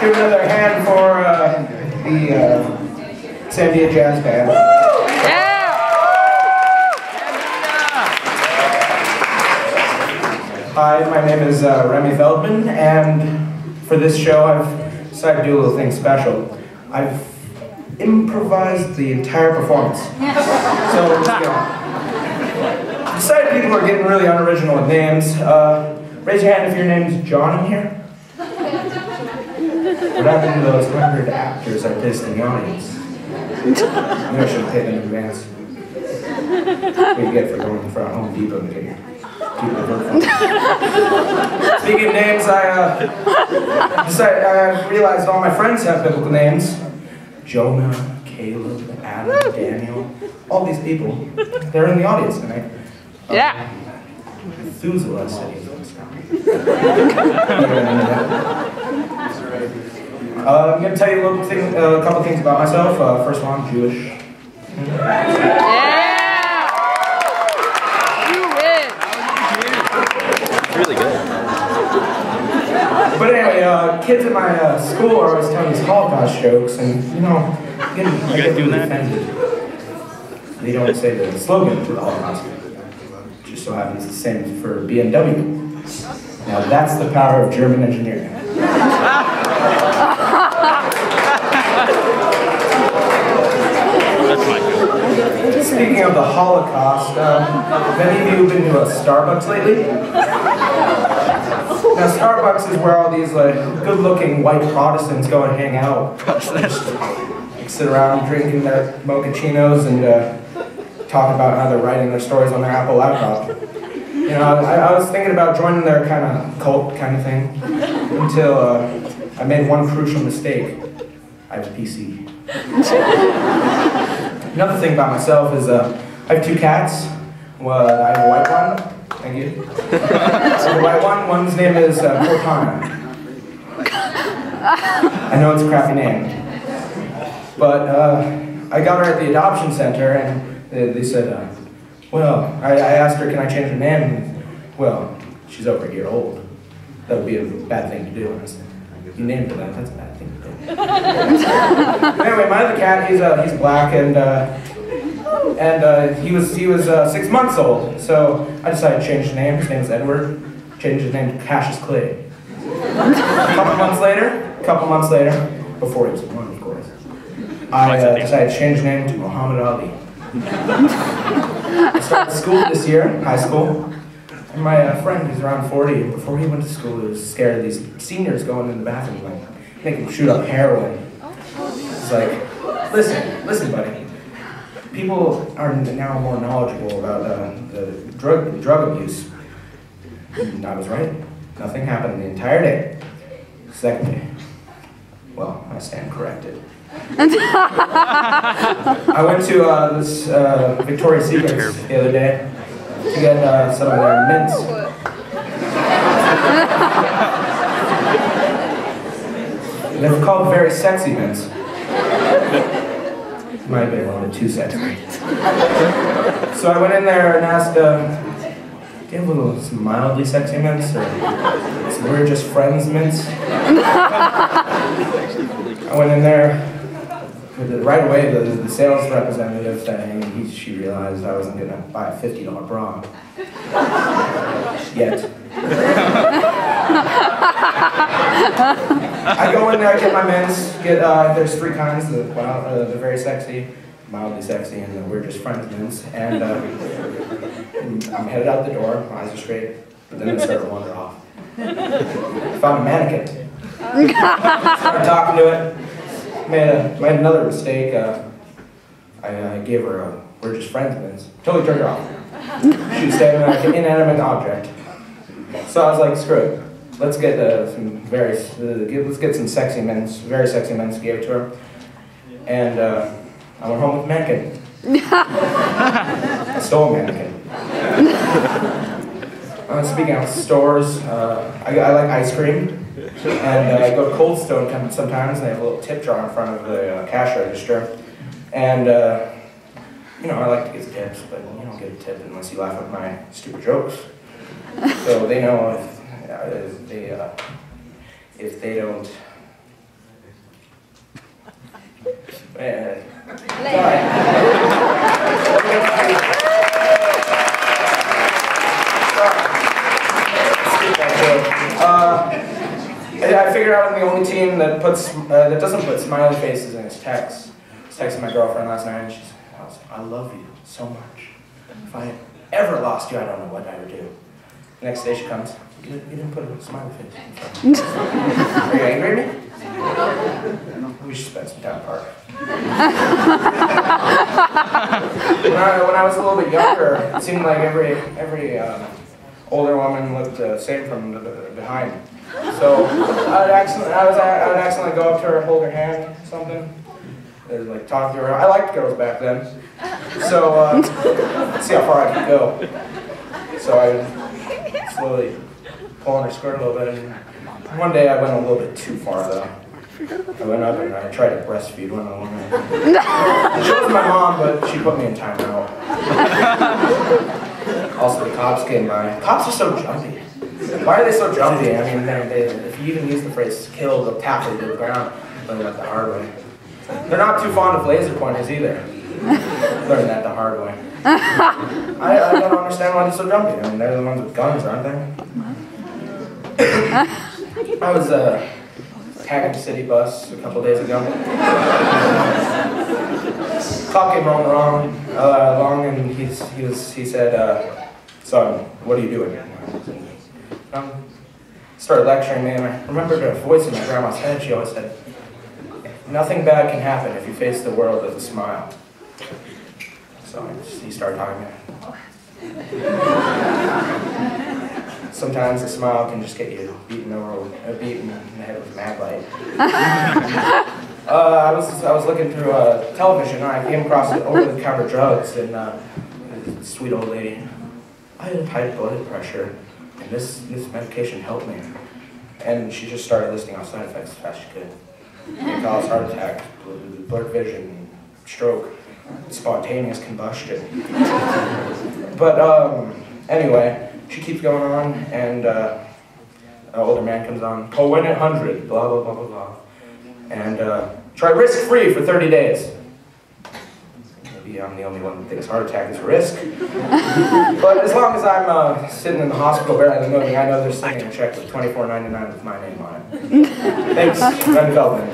Give another hand for the Sandia Jazz Band. Hi, my name is Remy Feldman, and for this show I've decided to do a little thing special. I've improvised the entire performance. So, let's go. Decided people are getting really unoriginal with names. Raise your hand if your name's John in here. What happened to those 100 actors I placed in the audience? Maybe I should have paid them in advance. What do you get for going in front of Home Depot and getting people to vote for? Speaking of names, I realized all my friends have biblical names. Jonah, Caleb, Adam, Daniel, all these people, they're in the audience tonight. Yeah. Methuselah said he was going to stop me. I'm going to tell you a couple things about myself. First of all, I'm Jewish. Yeah! You win! Really good. But anyway, kids at my school are always telling these Holocaust jokes, and you know, I get really offended. They don't say the slogan for the Holocaust. Just so happens the same for BMW. Now that's the power of German engineering. Speaking of the Holocaust, have any of you been to a Starbucks lately? Now Starbucks is where all these like good-looking white Protestants go and hang out. Just, sit around drinking their mochachinos and talk about how they're writing their stories on their Apple laptop. You know, I was thinking about joining their kind of cult kind of thing until I made one crucial mistake. I have a PC. Another thing about myself is I have 2 cats. Well, I have a white one. Thank you. I have a white one. One's name is Cortana. I know it's a crappy name. But I got her at the adoption center and they said, well, I asked her, can I change her name? And, well, she's over a year old. That would be a bad thing to do. And I said, you named her that, that's a bad thing to do. Anyway, my other cat, he's black, and he was 6 months old. So I decided to change his name. His name is Edward. Changed his name to Cassius Clay. A couple months later, before he was 1, of course, I decided to change his name to Muhammad Ali. I started school this year, high school, and my friend, who's around 40, and before he went to school, he was scared of these seniors going in the bathroom, like, making him shoot up heroin. It's like, listen, buddy. People are now more knowledgeable about the drug abuse. And I was right. Nothing happened the entire day. Second day, well, I stand corrected. I went to this Victoria's Secret the other day to get some of their mints. They're called very sexy mints. Might have been a little bit too sexy. So I went in there and asked, do you have some mildly sexy mints, or some we're just friends mints? I went in there. Right away, the sales representative said she realized I wasn't going to buy a $50 bra. Yet. I go in there, get my mints, there's 3 kinds, the very sexy, mildly sexy, and the we're just friends mints. And I'm headed out the door, my eyes are straight, but then I started to wander off. Found a mannequin. Started talking to it. Made another mistake. I gave her a we're just friends mints. Totally turned her off. She was standing like an inanimate object. So I was like, screw it. Let's get let's get some sexy mints, very sexy mints. Gave it to her, and I went home with a mannequin. I stole a mannequin. Speaking of stores, I like ice cream. And I go to Cold Stone sometimes, and they have a little tip jar in front of the cash register. And, you know, I like to give tips, but you don't get a tip unless you laugh at my stupid jokes. So they know if they don't I figured out I'm the only team that doesn't put smiley faces in its texts. I was texting my girlfriend last night, and she said, "I love you so much. If I ever lost you, I don't know what I would do." The next day she comes, "You didn't put a smiley face in front of me. Are you angry at me? We should spend some time apart." When I was a little bit younger, it seemed like every older woman looked the same from behind. So I would accidentally go up to her, hold her hand, or something. I'd like talk to her. I liked girls back then, so see how far I could go. So I slowly pull on her skirt a little bit, and one day I went a little bit too far though. I went up and I tried to breastfeed one of the women. She wasn't my mom, but she put me in timeout. Also, the cops came by. Cops are so jumpy. Why are they so jumpy? I mean, if you even use the phrase "kill," they'll tap you to the ground. Learn that the hard way. They're not too fond of laser pointers either. Learn that the hard way. I don't understand why they're so jumpy. I mean, they're the ones with guns, aren't they? I was tagging a city bus a couple days ago. Cop came along, and he said, "Son, what are you doing?" Started lecturing me, and I remembered a voice in my grandma's head. She always said, "Nothing bad can happen if you face the world with a smile." So he started talking to me. Sometimes a smile can just get you beaten in the head with a mag light. I was looking through television, and I came across over-the-counter drugs, and this sweet old lady. I had high blood pressure, and this medication helped me. And she just started listing off side effects as fast as she could. Cause heart attack, blurred vision, stroke, spontaneous combustion. But anyway, she keeps going on, and an older man comes on. Cohen at 100, blah blah blah blah blah, and try risk-free for 30 days. Maybe I'm the only one that thinks heart attack is a risk. But as long as I'm sitting in the hospital barely moving, I know they're sending a check with $24.99 with my name on it. Thanks, Remy Feldman.